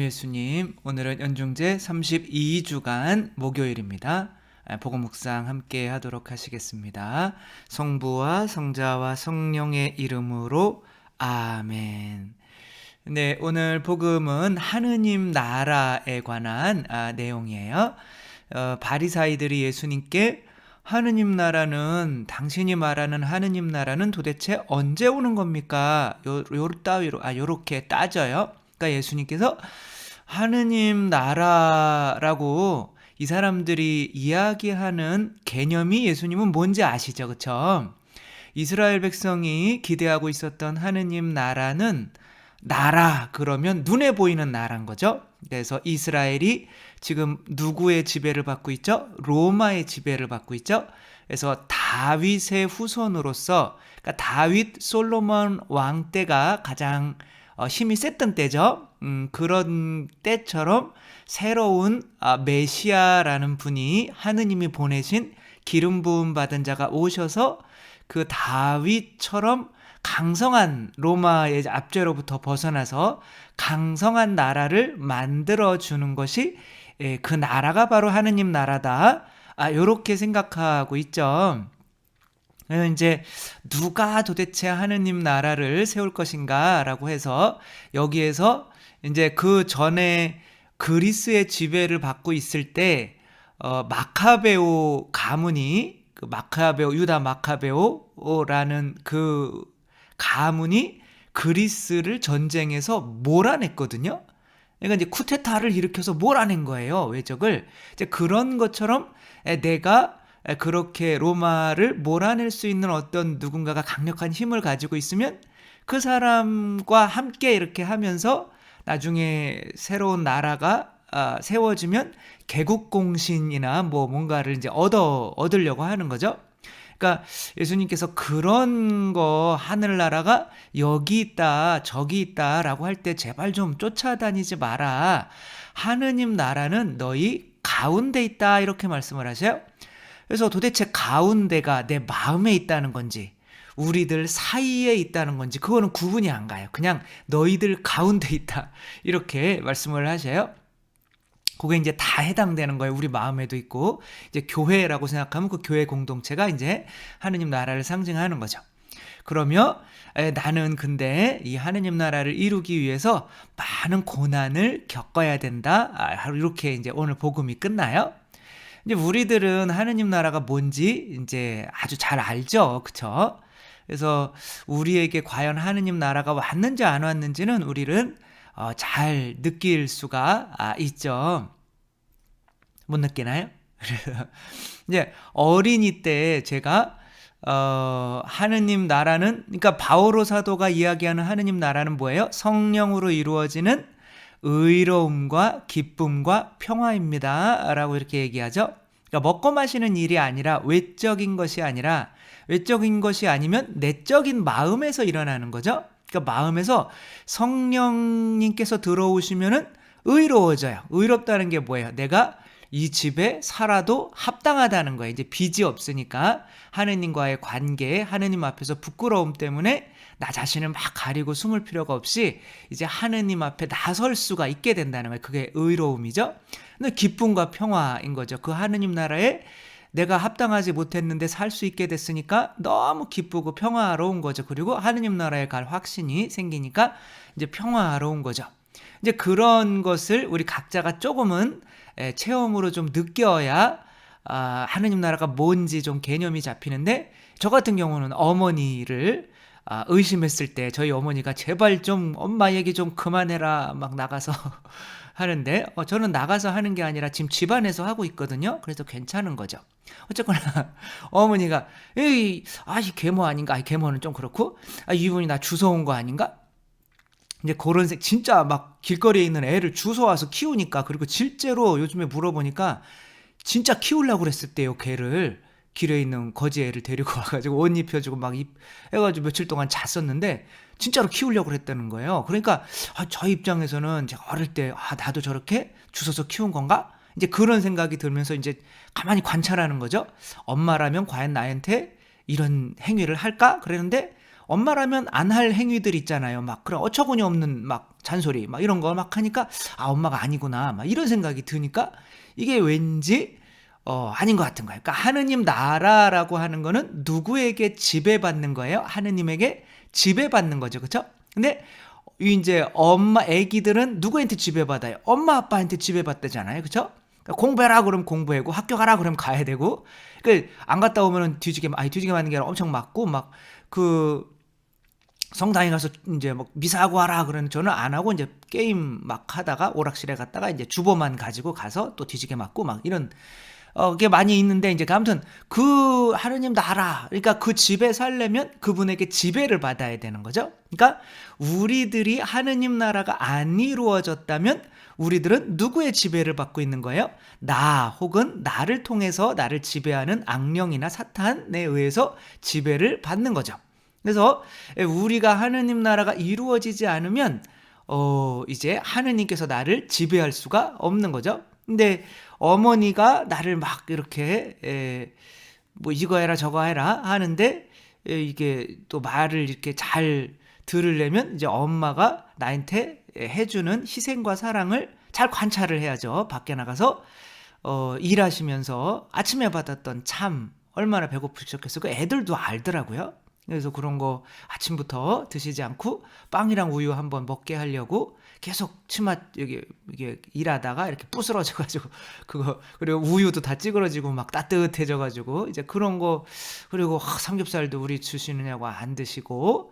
예수님, 오늘은 연중제 32주간 목요일입니다. 복음 묵상 함께 하도록 하시겠습니다. 성부와 성자와 성령의 이름으로 아멘. 네, 오늘 복음은 하느님 나라에 관한 내용이에요. 바리사이들이 예수님께 하느님 나라는, 당신이 말하는 하느님 나라는 도대체 언제 오는 겁니까? 요렇게 따져요. 그러니까 예수님께서 하느님 나라라고 이 사람들이 이야기하는 개념이 예수님은 뭔지 아시죠? 그쵸? 이스라엘 백성이 기대하고 있었던 하느님 나라는 나라 그러면 눈에 보이는 나라인 거죠. 그래서 이스라엘이 지금 누구의 지배를 받고 있죠? 로마의 지배를 받고 있죠. 그래서 다윗의 후손으로서, 그러니까 다윗 솔로몬 왕 때가 가장 힘이 셌던 때죠. 그런 때처럼 새로운 메시아라는 분이 하느님이 보내신 기름 부음 받은 자가 오셔서 그 다윗처럼 강성한 로마의 압제로부터 벗어나서 강성한 나라를 만들어주는 것이 그 나라가 바로 하느님 나라다. 요렇게 생각하고 있죠. 이제 누가 도대체 하느님 나라를 세울 것인가 라고 해서 여기에서 이제 그 전에 그리스의 지배를 받고 있을 때 마카베오 가문이 유다 마카베오라는 그 가문이 그리스를 전쟁에서 몰아냈거든요. 그러니까 이제 쿠데타를 일으켜서 몰아낸 거예요. 왜적을. 이제 그런 것처럼 내가 그렇게 로마를 몰아낼 수 있는 어떤 누군가가 강력한 힘을 가지고 있으면 그 사람과 함께 이렇게 하면서 나중에 새로운 나라가 세워지면 개국공신이나 뭔가를 이제 얻으려고 하는 거죠. 그러니까 예수님께서 그런 거 하늘나라가 여기 있다 저기 있다라고 할 때 제발 좀 쫓아다니지 마라. 하느님 나라는 너희 가운데 있다 이렇게 말씀을 하세요. 그래서 도대체 가운데가 내 마음에 있다는 건지 우리들 사이에 있다는 건지 그거는 구분이 안 가요. 그냥 너희들 가운데 있다 이렇게 말씀을 하셔요. 그게 이제 다 해당되는 거예요. 우리 마음에도 있고 이제 교회라고 생각하면 그 교회 공동체가 이제 하느님 나라를 상징하는 거죠. 그러며 나는 근데 이 하느님 나라를 이루기 위해서 많은 고난을 겪어야 된다. 이렇게 이제 오늘 복음이 끝나요. 이제 우리들은 하느님 나라가 뭔지 이제 아주 잘 알죠. 그쵸? 그래서 우리에게 과연 하느님 나라가 왔는지 안 왔는지는 우리는 잘 느낄 수가 있죠. 못 느끼나요? 이제 어린이 때 제가 하느님 나라는, 그러니까 바오로 사도가 이야기하는 하느님 나라는 뭐예요? 성령으로 이루어지는 의로움과 기쁨과 평화입니다 라고 이렇게 얘기하죠. 그러니까 먹고 마시는 일이 아니라 외적인 것이 아니면 내적인 마음에서 일어나는 거죠. 그러니까 마음에서 성령님께서 들어오시면은 의로워져요. 의롭다는 게 뭐예요? 내가 이 집에 살아도 합당하다는 거예요. 이제 빚이 없으니까 하느님과의 관계, 하느님 앞에서 부끄러움 때문에 나 자신을 막 가리고 숨을 필요가 없이 이제 하느님 앞에 나설 수가 있게 된다는 거예요. 그게 의로움이죠. 근데 기쁨과 평화인 거죠. 그 하느님 나라에 내가 합당하지 못했는데 살 수 있게 됐으니까 너무 기쁘고 평화로운 거죠. 그리고 하느님 나라에 갈 확신이 생기니까 이제 평화로운 거죠. 이제 그런 것을 우리 각자가 조금은 체험으로 좀 느껴야 하느님 나라가 뭔지 좀 개념이 잡히는데, 저 같은 경우는 어머니를 의심했을 때 저희 어머니가 제발 좀 엄마 얘기 좀 그만해라 막 나가서 하는데 저는 나가서 하는 게 아니라 지금 집안에서 하고 있거든요. 그래서 괜찮은 거죠. 어쨌거나 어머니가 이 계모 아닌가? 계모는 좀 그렇고 이분이 나 주워온 거 아닌가? 이제 그런 진짜 막 길거리에 있는 애를 주워와서 키우니까, 그리고 실제로 요즘에 물어보니까 진짜 키우려고 그랬을 때요. 개를 길에 있는 거지 애를 데리고 와가지고 옷 입혀주고 막 해가지고 며칠 동안 잤었는데 진짜로 키우려고 그랬다는 거예요. 그러니까 저 입장에서는 제가 어릴 때 나도 저렇게 주워서 키운 건가? 이제 그런 생각이 들면서 이제 가만히 관찰하는 거죠. 엄마라면 과연 나한테 이런 행위를 할까? 그랬는데 엄마라면 안 할 행위들 있잖아요. 막 그런 어처구니 없는 막 잔소리 막 이런 거 막 하니까 아 엄마가 아니구나 막 이런 생각이 드니까 이게 왠지 아닌 것 같은 거예요. 그러니까 하느님 나라라고 하는 거는 누구에게 지배받는 거예요? 하느님에게 지배받는 거죠. 그렇죠? 근데 이제 엄마 애기들은 누구한테 지배받아요? 엄마 아빠한테 지배받대잖아요. 그렇죠? 그러니까 공부해라 그러면 공부하고 학교 가라 그러면 가야 되고 그 안 갔다 오면은 뒤지게 맞는 게 아니라 엄청 맞고 막 그 성당에 가서 이제 뭐 미사하고 와라 그러는 저는 안 하고 이제 게임 막 하다가 오락실에 갔다가 이제 주보만 가지고 가서 또 뒤지게 맞고 막 이런 그게 많이 있는데 이제 아무튼 그 하느님 나라 그러니까 그 집에 살려면 그분에게 지배를 받아야 되는 거죠. 그러니까 우리들이 하느님 나라가 안 이루어졌다면 우리들은 누구의 지배를 받고 있는 거예요? 나 혹은 나를 통해서 나를 지배하는 악령이나 사탄에 의해서 지배를 받는 거죠. 그래서 우리가 하느님 나라가 이루어지지 않으면 이제 하느님께서 나를 지배할 수가 없는 거죠. 근데 어머니가 나를 막 이렇게 뭐 이거 해라 저거 해라 하는데 이게 또 말을 이렇게 잘 들으려면 이제 엄마가 나한테 해주는 희생과 사랑을 잘 관찰을 해야죠. 밖에 나가서 일하시면서 아침에 받았던 참 얼마나 배고프셨겠어요. 그 애들도 알더라고요. 그래서 그런 거 아침부터 드시지 않고 빵이랑 우유 한번 먹게 하려고 계속 치마 여기 이게 일하다가 이렇게 부스러져가지고 그거 그리고 우유도 다 찌그러지고 막 따뜻해져가지고 이제 그런 거 그리고 삼겹살도 우리 주시느냐고 안 드시고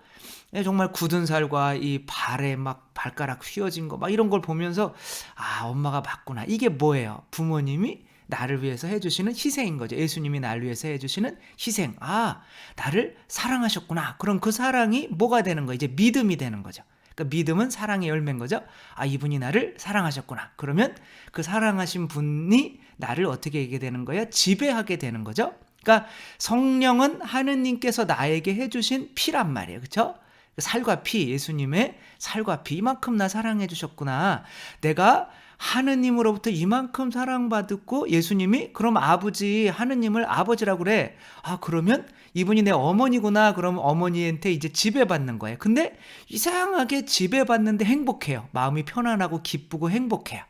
정말 굳은 살과 이 발에 막 발가락 휘어진 거 막 이런 걸 보면서 아 엄마가 맞구나 이게 뭐예요? 부모님이 나를 위해서 해주시는 희생인 거죠. 예수님이 나를 위해서 해주시는 희생. 아, 나를 사랑하셨구나. 그럼 그 사랑이 뭐가 되는 거예요? 이제 믿음이 되는 거죠. 그러니까 믿음은 사랑의 열매인 거죠. 아, 이분이 나를 사랑하셨구나. 그러면 그 사랑하신 분이 나를 어떻게 하게 되는 거예요? 지배하게 되는 거죠. 그러니까 성령은 하느님께서 나에게 해주신 피란 말이에요. 그렇죠? 살과 피, 예수님의 살과 피, 이만큼 나 사랑해 주셨구나. 내가 하느님으로부터 이만큼 사랑받았고 예수님이 그럼 아버지 하느님을 아버지라고 그래. 아 그러면 이분이 내 어머니구나. 그럼 어머니한테 이제 지배받는 거예요. 근데 이상하게 지배받는데 행복해요. 마음이 편안하고 기쁘고 행복해요.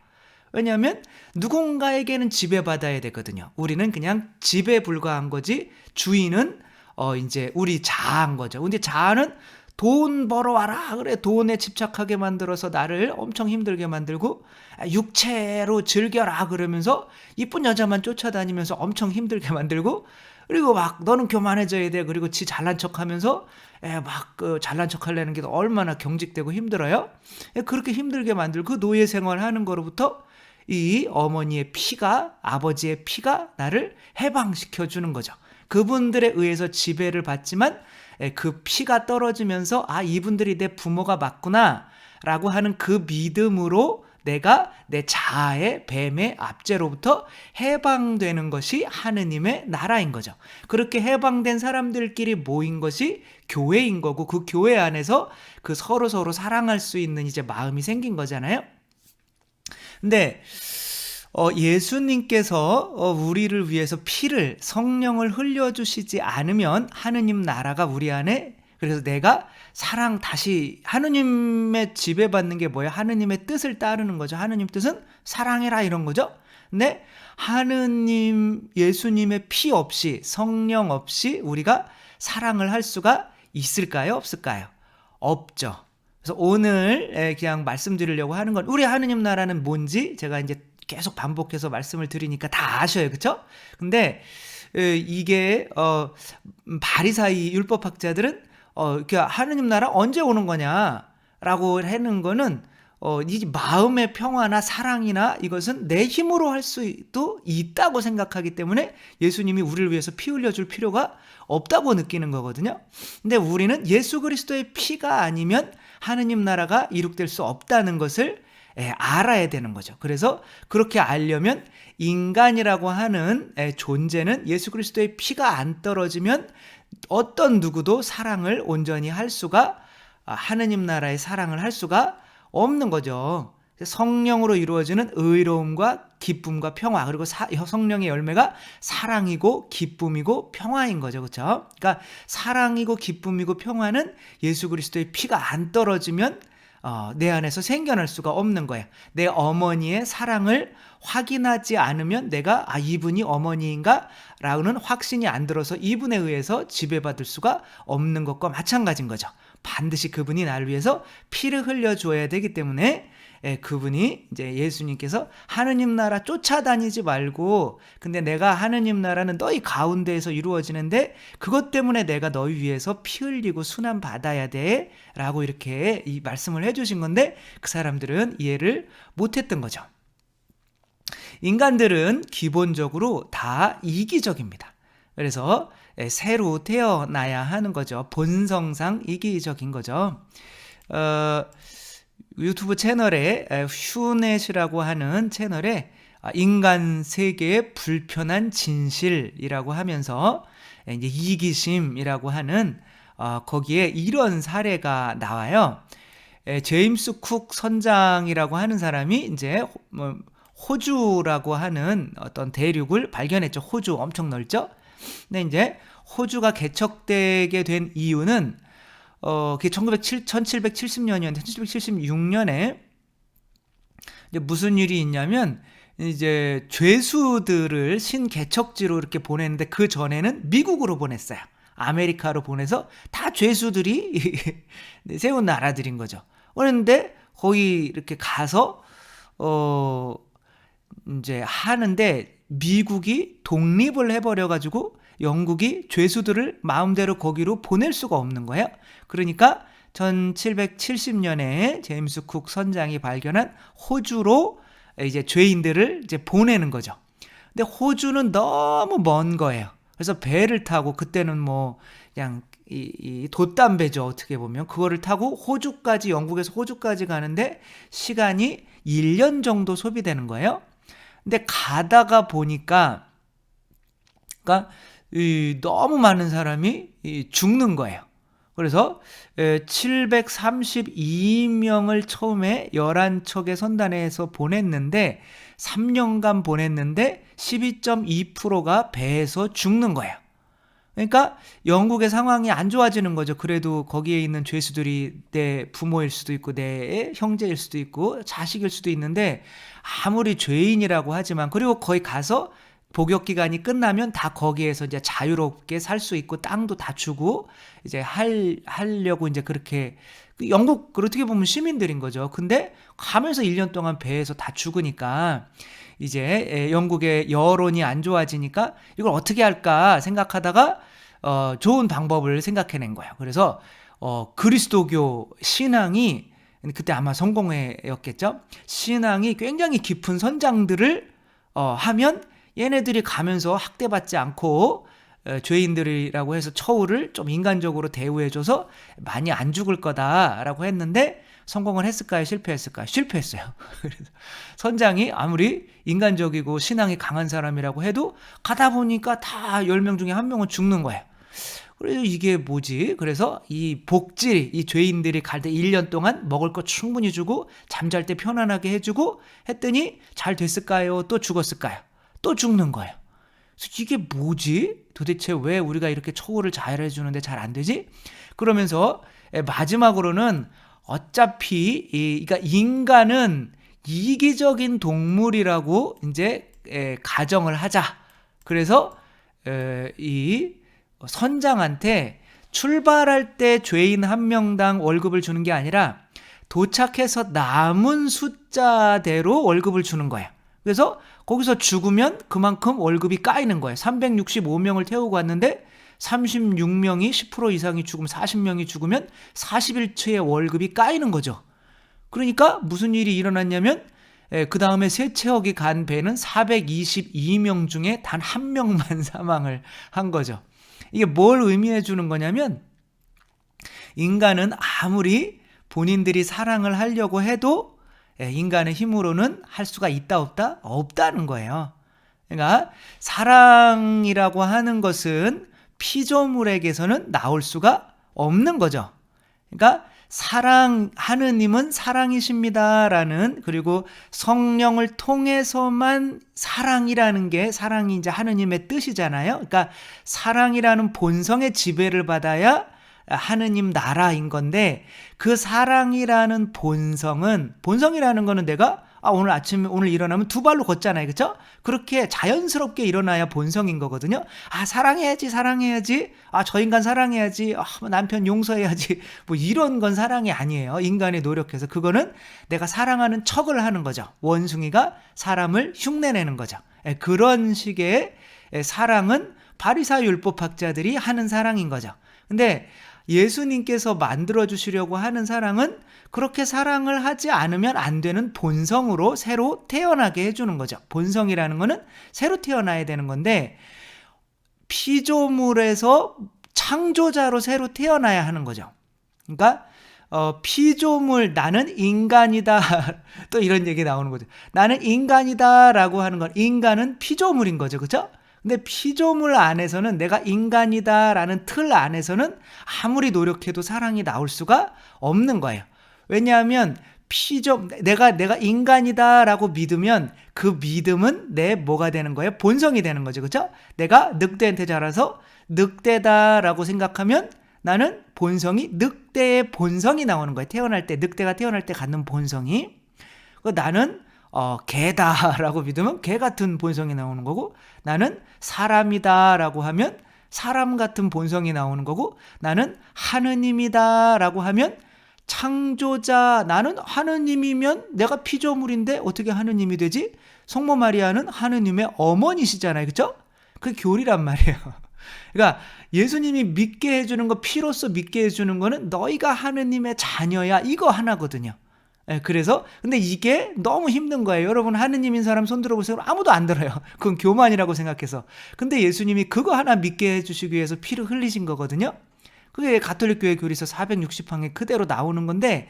왜냐하면 누군가에게는 지배받아야 되거든요. 우리는 그냥 지배에 불과한 거지 주인은 이제 우리 자아인 거죠. 근데 자아는 돈 벌어와라 그래 돈에 집착하게 만들어서 나를 엄청 힘들게 만들고 육체로 즐겨라 그러면서 이쁜 여자만 쫓아다니면서 엄청 힘들게 만들고 그리고 막 너는 교만해져야 돼 그리고 지 잘난 척하면서 막 잘난 척하려는 게 얼마나 경직되고 힘들어요. 그렇게 힘들게 만들고 그 노예 생활하는 거로부터 이 어머니의 피가 아버지의 피가 나를 해방시켜 주는 거죠. 그분들에 의해서 지배를 받지만 그 피가 떨어지면서 아 이분들이 내 부모가 맞구나 라고 하는 그 믿음으로 내가 내 자아의 뱀의 압제로부터 해방되는 것이 하느님의 나라인 거죠. 그렇게 해방된 사람들끼리 모인 것이 교회인 거고 그 교회 안에서 그 서로 사랑할 수 있는 이제 마음이 생긴 거잖아요. 근데 예수님께서 우리를 위해서 피를 성령을 흘려주시지 않으면 하느님 나라가 우리 안에 그래서 내가 사랑 다시 하느님의 지배받는 게 뭐예요? 하느님의 뜻을 따르는 거죠. 하느님 뜻은 사랑해라 이런 거죠. 근데 하느님 예수님의 피 없이 성령 없이 우리가 사랑을 할 수가 있을까요? 없을까요? 없죠. 그래서 오늘 그냥 말씀드리려고 하는 건 우리 하느님 나라는 뭔지 제가 이제 계속 반복해서 말씀을 드리니까 다 아셔요. 그렇죠? 근데 이게 바리사이 율법학자들은 하느님 나라 언제 오는 거냐라고 하는 거는 이 마음의 평화나 사랑이나 이것은 내 힘으로 할 수도 있다고 생각하기 때문에 예수님이 우리를 위해서 피 흘려줄 필요가 없다고 느끼는 거거든요. 근데 우리는 예수 그리스도의 피가 아니면 하느님 나라가 이룩될 수 없다는 것을 알아야 되는 거죠. 그래서 그렇게 알려면 인간이라고 하는 존재는 예수 그리스도의 피가 안 떨어지면 어떤 누구도 사랑을 온전히 할 수가 하느님 나라의 사랑을 할 수가 없는 거죠. 성령으로 이루어지는 의로움과 기쁨과 평화, 그리고 성령의 열매가 사랑이고 기쁨이고 평화인 거죠. 그렇죠? 그러니까 사랑이고 기쁨이고 평화는 예수 그리스도의 피가 안 떨어지면 내 안에서 생겨날 수가 없는 거예요. 내 어머니의 사랑을 확인하지 않으면 내가 이분이 어머니인가? 라는 확신이 안 들어서 이분에 의해서 지배받을 수가 없는 것과 마찬가지인 거죠. 반드시 그분이 나를 위해서 피를 흘려줘야 되기 때문에 그분이 이제 예수님께서 하느님 나라 쫓아다니지 말고, 근데 내가 하느님 나라는 너희 가운데에서 이루어지는데 그것 때문에 내가 너희 위해서 피 흘리고 순환 받아야 돼 라고 이렇게 이 말씀을 해주신 건데, 그 사람들은 이해를 못했던 거죠. 인간들은 기본적으로 다 이기적입니다. 그래서 새로 태어나야 하는 거죠. 본성상 이기적인 거죠. 유튜브 채널에 휴넷이라고 하는 채널에 인간 세계의 불편한 진실이라고 하면서 이제 이기심이라고 하는 거기에 이런 사례가 나와요. 제임스 쿡 선장이라고 하는 사람이 이제 호주라고 하는 어떤 대륙을 발견했죠. 호주 엄청 넓죠. 근데 이제 호주가 개척되게 된 이유는 그게 1770년이었는데 1776년에 이제 무슨 일이 있냐면, 이제 죄수들을 신개척지로 이렇게 보냈는데 그 전에는 미국으로 보냈어요. 아메리카로 보내서 다 죄수들이 세운 나라들인 거죠. 그런데 거기 이렇게 가서 이제 하는데 미국이 독립을 해버려가지고 영국이 죄수들을 마음대로 거기로 보낼 수가 없는 거예요. 그러니까 1770년에 제임스 쿡 선장이 발견한 호주로 이제 죄인들을 이제 보내는 거죠. 근데 호주는 너무 먼 거예요. 그래서 배를 타고, 그때는 뭐 그냥 이 돛담배죠. 어떻게 보면 그거를 타고 호주까지, 영국에서 호주까지 가는데 시간이 1년 정도 소비되는 거예요. 근데 가다가 보니까 그러니까 너무 많은 사람이 죽는 거예요. 그래서 732명을 처음에 11척의 선단에서 보냈는데 3년간 보냈는데 12.2%가 배에서 죽는 거예요. 그러니까 영국의 상황이 안 좋아지는 거죠. 그래도 거기에 있는 죄수들이 내 부모일 수도 있고 내 형제일 수도 있고 자식일 수도 있는데, 아무리 죄인이라고 하지만, 그리고 거기 가서 복역 기간이 끝나면 다 거기에서 이제 자유롭게 살 수 있고 땅도 다 주고 이제 하려고 이제 그렇게, 영국 어떻게 보면 시민들인 거죠. 근데 가면서 1년 동안 배에서 다 죽으니까 이제 영국의 여론이 안 좋아지니까 이걸 어떻게 할까 생각하다가 좋은 방법을 생각해낸 거예요. 그래서 그리스도교 신앙이, 그때 아마 성공회였겠죠. 신앙이 굉장히 깊은 선장들을 하면 얘네들이 가면서 학대받지 않고 죄인들이라고 해서 처우를 좀 인간적으로 대우해줘서 많이 안 죽을 거다라고 했는데, 성공을 했을까요? 실패했을까요? 실패했어요. 그래서 선장이 아무리 인간적이고 신앙이 강한 사람이라고 해도 가다 보니까 다 10명 중에 1명은 죽는 거예요. 그래서 이게 뭐지? 그래서 이 복지, 이 죄인들이 갈 때 1년 동안 먹을 거 충분히 주고 잠잘 때 편안하게 해주고 했더니 잘 됐을까요? 또 죽었을까요? 또 죽는 거예요. 그래서 이게 뭐지? 도대체 왜 우리가 이렇게 처우를 잘 해주는데 잘 안 되지? 그러면서 마지막으로는 어차피 그러니까 인간은 이기적인 동물이라고 이제 가정을 하자. 그래서 이 선장한테 출발할 때 죄인 1명당 월급을 주는 게 아니라 도착해서 남은 숫자대로 월급을 주는 거예요. 그래서 거기서 죽으면 그만큼 월급이 까이는 거예요. 365명을 태우고 왔는데 36명이 10% 이상이 죽으면, 40명이 죽으면 40일치의 월급이 까이는 거죠. 그러니까 무슨 일이 일어났냐면 그 다음에 새 체억이 간 배는 422명 중에 단 1명만 사망을 한 거죠. 이게 뭘 의미해 주는 거냐면, 인간은 아무리 본인들이 사랑을 하려고 해도 인간의 힘으로는 할 수가 있다 없다? 없다는 거예요. 그러니까 사랑이라고 하는 것은 피조물에게서는 나올 수가 없는 거죠. 그러니까 하느님은 사랑이십니다라는, 그리고 성령을 통해서만 사랑이라는 게, 사랑이 이제 하느님의 뜻이잖아요. 그러니까 사랑이라는 본성의 지배를 받아야 하느님 나라인 건데, 그 사랑이라는 본성이라는 거는 내가 오늘 아침에 오늘 일어나면 두 발로 걷잖아요. 그렇죠? 그렇게 자연스럽게 일어나야 본성인 거거든요. 사랑해야지. 저 인간 사랑해야지. 남편 용서해야지. 뭐 이런 건 사랑이 아니에요. 인간이 노력해서. 그거는 내가 사랑하는 척을 하는 거죠. 원숭이가 사람을 흉내내는 거죠. 그런 식의 사랑은 바리사 율법학자들이 하는 사랑인 거죠. 근데 예수님께서 만들어 주시려고 하는 사랑은 그렇게 사랑을 하지 않으면 안 되는 본성으로 새로 태어나게 해주는 거죠. 본성이라는 거는 새로 태어나야 되는 건데, 피조물에서 창조자로 새로 태어나야 하는 거죠. 그러니까 피조물, 나는 인간이다. 또 이런 얘기 나오는 거죠. 나는 인간이다 라고 하는 건, 인간은 피조물인 거죠. 그렇죠? 근데 피조물 안에서는, 내가 인간이다라는 틀 안에서는 아무리 노력해도 사랑이 나올 수가 없는 거예요. 왜냐하면 내가 인간이다라고 믿으면 그 믿음은 내 뭐가 되는 거예요? 본성이 되는 거죠. 그렇죠? 내가 늑대한테 자라서 늑대다라고 생각하면 나는 늑대의 본성이 나오는 거예요. 늑대가 태어날 때 갖는 본성이. 나는 개다라고 믿으면 개 같은 본성이 나오는 거고, 나는 사람이다라고 하면 사람 같은 본성이 나오는 거고, 나는 하느님이다라고 하면 창조자, 나는 하느님이면 내가 피조물인데 어떻게 하느님이 되지? 성모 마리아는 하느님의 어머니시잖아요. 그렇죠? 그게 교리란 말이에요. 그러니까 예수님이 믿게 해주는 거, 피로써 믿게 해주는 거는 너희가 하느님의 자녀야, 이거 하나거든요. 그래서 근데 이게 너무 힘든 거예요. 여러분, 하느님인 사람 손 들어보세요. 아무도 안 들어요. 그건 교만이라고 생각해서. 근데 예수님이 그거 하나 믿게 해주시기 위해서 피를 흘리신 거거든요. 그게 가톨릭 교회 교리서 460항에 그대로 나오는 건데,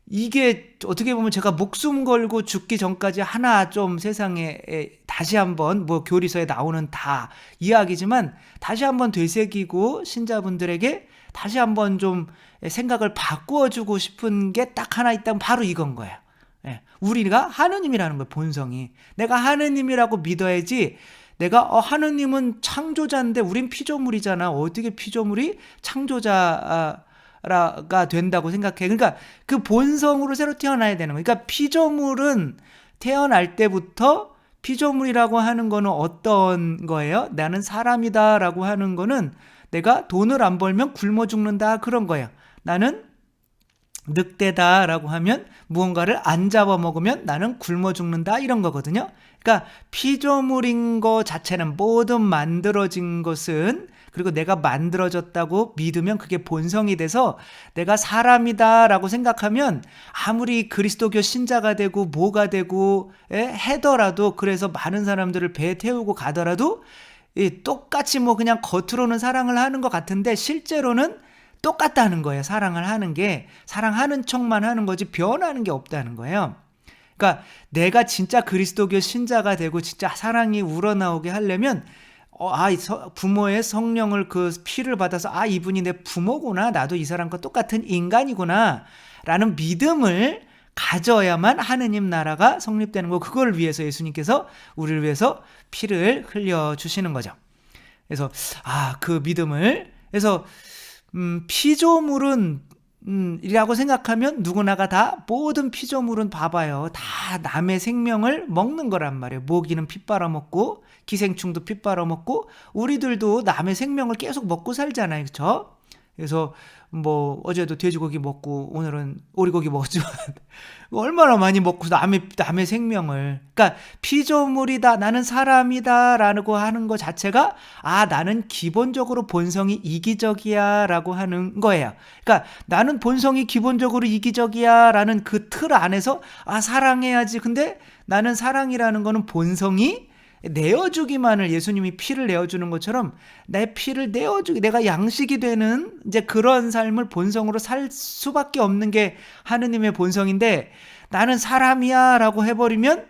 이게 어떻게 보면 제가 목숨 걸고 죽기 전까지 하나 좀 세상에 다시 한번, 뭐 교리서에 나오는 다 이야기지만 다시 한번 되새기고 신자분들에게 다시 한번 좀 생각을 바꾸어주고 싶은 게 딱 하나 있다면 바로 이건 거예요. 우리가 하느님이라는 거예요. 본성이. 내가 하느님이라고 믿어야지, 내가 하느님은 창조자인데 우린 피조물이잖아. 어떻게 피조물이 창조자가 된다고 생각해. 그러니까 그 본성으로 새로 태어나야 되는 거예요. 그러니까 피조물은 태어날 때부터, 피조물이라고 하는 거는 어떤 거예요? 나는 사람이다라고 하는 거는 내가 돈을 안 벌면 굶어 죽는다, 그런 거예요. 나는 늑대다라고 하면 무언가를 안 잡아먹으면 나는 굶어 죽는다, 이런 거거든요. 그러니까 피조물인 거 자체는, 모든 만들어진 것은, 그리고 내가 만들어졌다고 믿으면 그게 본성이 돼서 내가 사람이다라고 생각하면 아무리 그리스도교 신자가 되고 뭐가 되고 해더라도, 그래서 많은 사람들을 배에 태우고 가더라도 똑같이 뭐 그냥 겉으로는 사랑을 하는 것 같은데 실제로는 똑같다는 거예요. 사랑을 하는 게, 사랑하는 척만 하는 거지 변하는 게 없다는 거예요. 그러니까 내가 진짜 그리스도교 신자가 되고 진짜 사랑이 우러나오게 하려면 부모의 성령을, 그 피를 받아서 이분이 내 부모구나, 나도 이 사람과 똑같은 인간이구나 라는 믿음을 가져야만 하느님 나라가 성립되는 거. 그걸 위해서 예수님께서 우리를 위해서 피를 흘려주시는 거죠. 그래서 그 믿음을, 그래서 피조물은 이라고 생각하면 누구나가 다, 모든 피조물은 봐봐요. 다 남의 생명을 먹는 거란 말이에요. 모기는 피 빨아먹고 기생충도 피 빨아먹고 우리들도 남의 생명을 계속 먹고 살잖아요. 그렇죠? 그래서 뭐 어제도 돼지고기 먹고 오늘은 오리고기 먹었지만 얼마나 많이 먹고 남의 생명을. 그러니까 피조물이다, 나는 사람이다 라고 하는 것 자체가 나는 기본적으로 본성이 이기적이야 라고 하는 거예요. 그러니까 나는 본성이 기본적으로 이기적이야 라는 그 틀 안에서 사랑해야지. 근데 나는 사랑이라는 거는 본성이 내어주기만을, 예수님이 피를 내어주는 것처럼 내 피를 내어주기, 내가 양식이 되는 이제 그런 삶을 본성으로 살 수밖에 없는 게 하느님의 본성인데, 나는 사람이야 라고 해버리면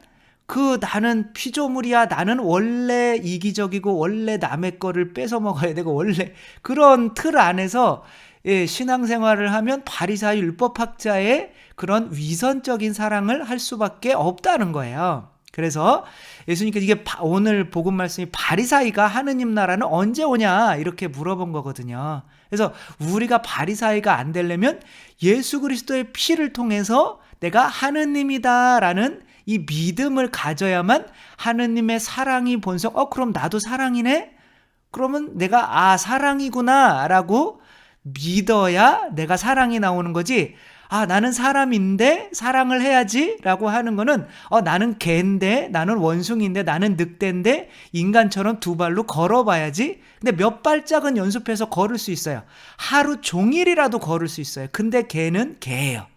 나는 피조물이야, 나는 원래 이기적이고 원래 남의 거를 뺏어 먹어야 되고 원래 그런 틀 안에서 예, 신앙생활을 하면 바리사의 율법학자의 그런 위선적인 사랑을 할 수밖에 없다는 거예요. 그래서 예수님께서 이게 오늘 복음 말씀이 바리사이가 하느님 나라는 언제 오냐 이렇게 물어본 거거든요. 그래서 우리가 바리사이가 안 되려면 예수 그리스도의 피를 통해서 내가 하느님이다라는 이 믿음을 가져야만 하느님의 사랑이 본성, 그럼 나도 사랑이네? 그러면 내가 사랑이구나 라고 믿어야 내가 사랑이 나오는 거지. 나는 사람인데 사랑을 해야지 라고 하는 거는 나는 개인데, 나는 원숭이인데, 나는 늑대인데 인간처럼 두 발로 걸어봐야지. 근데 몇 발짝은 연습해서 걸을 수 있어요. 하루 종일이라도 걸을 수 있어요. 근데 개는 개예요.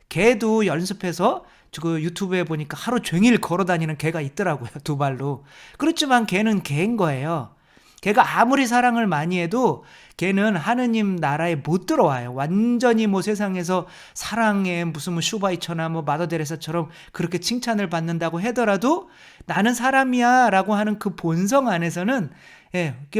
개도 연습해서 그 유튜브에 보니까 하루 종일 걸어다니는 개가 있더라고요. 두 발로. 그렇지만 개는 개인 거예요. 걔가 아무리 사랑을 많이 해도 걔는 하느님 나라에 못 들어와요. 완전히 세상에서 사랑에 무슨 슈바이처나 마더 데레사처럼 그렇게 칭찬을 받는다고 하더라도 나는 사람이야 라고 하는 그 본성 안에서는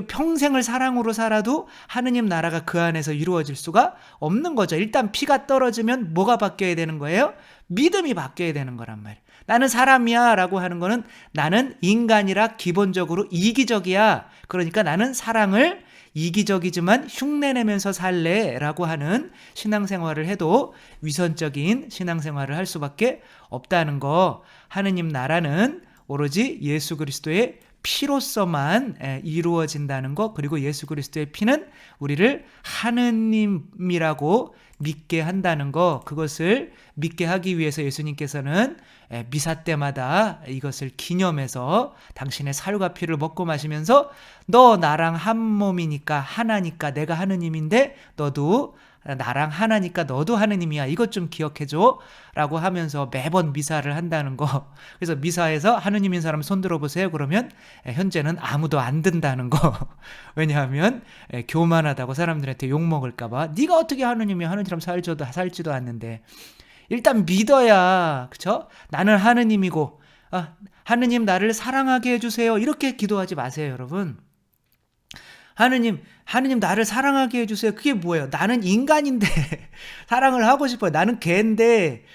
평생을 사랑으로 살아도 하느님 나라가 그 안에서 이루어질 수가 없는 거죠. 일단 피가 떨어지면 뭐가 바뀌어야 되는 거예요? 믿음이 바뀌어야 되는 거란 말이에요. 나는 사람이야 라고 하는 거는 나는 인간이라 기본적으로 이기적이야. 그러니까 나는 사랑을 이기적이지만 흉내내면서 살래 라고 하는 신앙생활을 해도 위선적인 신앙생활을 할 수밖에 없다는 거. 하느님 나라는 오로지 예수 그리스도의 피로서만 이루어진다는 것, 그리고 예수 그리스도의 피는 우리를 하느님이라고 믿게 한다는 것, 그것을 믿게 하기 위해서 예수님께서는 미사 때마다 이것을 기념해서 당신의 살과 피를 먹고 마시면서 너 나랑 한 몸이니까 하나니까 내가 하느님인데 너도 나랑 하나니까 너도 하느님이야. 이것 좀 기억해줘 라고 하면서 매번 미사를 한다는 거. 그래서 미사에서 하느님인 사람 손 들어보세요. 그러면 현재는 아무도 안 든다는 거. 왜냐하면 교만하다고 사람들한테 욕먹을까 봐. 네가 어떻게 하느님이야. 하느님처럼 살지도 않는데. 일단 믿어야, 그쵸? 나는 하느님이고 하느님 나를 사랑하게 해주세요. 이렇게 기도하지 마세요, 여러분. 하느님 나를 사랑하게 해주세요. 그게 뭐예요? 나는 인간인데 사랑을 하고 싶어요. 나는 개인데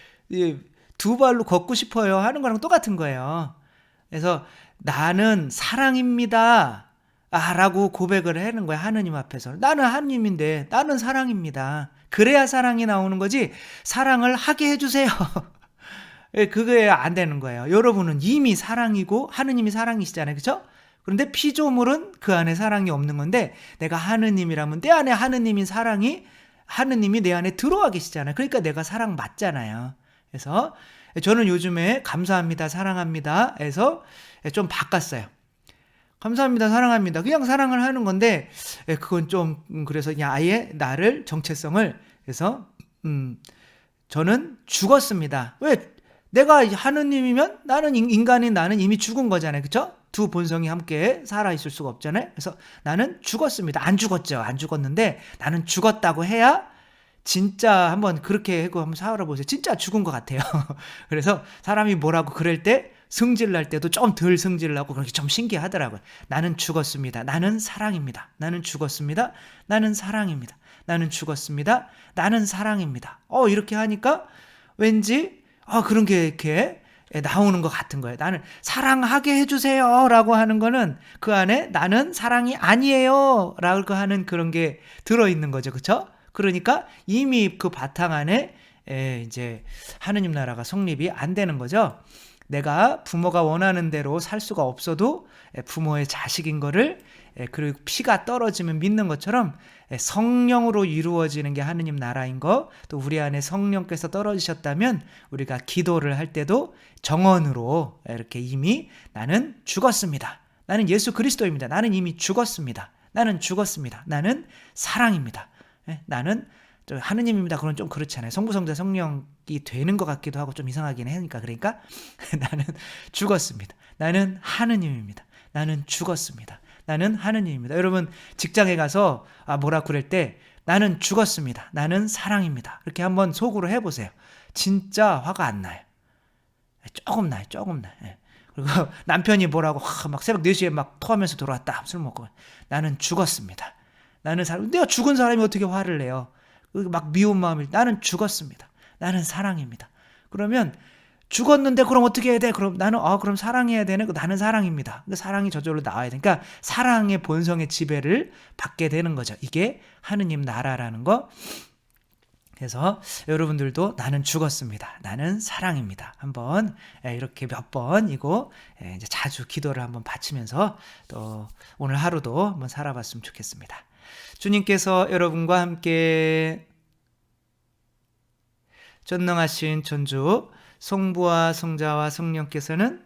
두 발로 걷고 싶어요 하는 거랑 똑같은 거예요. 그래서 나는 사랑입니다 라고 고백을 하는 거예요. 하느님 앞에서. 나는 하느님인데 나는 사랑입니다. 그래야 사랑이 나오는 거지 사랑을 하게 해주세요. 그게 안 되는 거예요. 여러분은 이미 사랑이고 하느님이 사랑이시잖아요. 그렇죠? 그런데 피조물은 그 안에 사랑이 없는 건데 내가 하느님이라면 내 안에 하느님인 사랑이 하느님이 내 안에 들어와 계시잖아요. 그러니까 내가 사랑 맞잖아요. 그래서 저는 요즘에 감사합니다, 사랑합니다 해서 좀 바꿨어요. 감사합니다, 사랑합니다. 그냥 사랑을 하는 건데 그건 좀 그래서 그냥 아예 나를 정체성을 해서 저는 죽었습니다. 왜? 내가 하느님이면 나는 인간인 나는 이미 죽은 거잖아요. 그렇죠? 두 본성이 함께 살아있을 수가 없잖아요. 그래서 나는 죽었습니다. 안 죽었죠. 안 죽었는데 나는 죽었다고 해야 진짜 한번 그렇게 하고 한번 살아보세요. 진짜 죽은 것 같아요. 그래서 사람이 뭐라고 그럴 때 승질 날 때도 좀 덜 승질 나고 그렇게 좀 신기하더라고요. 나는 죽었습니다. 나는 사랑입니다. 나는 죽었습니다. 나는 사랑입니다. 나는 죽었습니다. 나는 사랑입니다. 이렇게 하니까 왠지 그런 게 이렇게 나오는 것 같은 거예요. 나는 사랑하게 해주세요 라고 하는 거는 그 안에 나는 사랑이 아니에요 라고 하는 그런 게 들어있는 거죠. 그렇죠? 그러니까 이미 그 바탕 안에 이제 하느님 나라가 성립이 안 되는 거죠. 내가 부모가 원하는 대로 살 수가 없어도 부모의 자식인 거를 그리고 피가 떨어지면 믿는 것처럼 성령으로 이루어지는 게 하느님 나라인 거, 또 우리 안에 성령께서 떨어지셨다면 우리가 기도를 할 때도 정언으로 이렇게 이미 나는 죽었습니다. 나는 예수 그리스도입니다. 나는 이미 죽었습니다. 나는 죽었습니다. 나는 사랑입니다. 나는 하느님입니다. 그건 좀 그렇잖아요. 성부, 성자, 성령이 되는 것 같기도 하고 좀 이상하긴 하니까. 그러니까 나는 죽었습니다. 나는 하느님입니다. 나는 죽었습니다. 나는 하느님입니다. 여러분 직장에 가서 뭐라 그럴 때 나는 죽었습니다. 나는 사랑입니다. 이렇게 한번 속으로 해보세요. 진짜 화가 안 나요. 조금 나요. 그리고 남편이 뭐라고 막 새벽 4시에 막 토하면서 들어왔다. 술 먹고. 나는 죽었습니다. 나는 내가 죽은 사람이 어떻게 화를 내요? 막 미운 마음이 나는 죽었습니다. 나는 사랑입니다. 그러면 죽었는데 그럼 어떻게 해야 돼? 그럼 나는 그럼 사랑해야 되네. 나는 사랑입니다. 그 사랑이 저절로 나와야 되니까 사랑의 본성의 지배를 받게 되는 거죠. 이게 하느님 나라라는 거. 그래서 여러분들도 나는 죽었습니다. 나는 사랑입니다. 한번 이렇게 몇 번 이거 이제 자주 기도를 한번 바치면서 또 오늘 하루도 한번 살아봤으면 좋겠습니다. 주님께서 여러분과 함께 전능하신 천주 성부와 성자와 성령께서는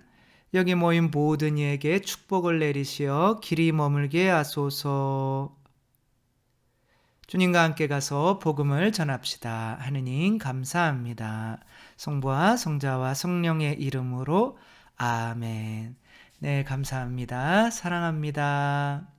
여기 모인 모든 이에게 축복을 내리시어 길이 머물게 하소서. 주님과 함께 가서 복음을 전합시다. 하느님 감사합니다. 성부와 성자와 성령의 이름으로 아멘. 네, 감사합니다. 사랑합니다.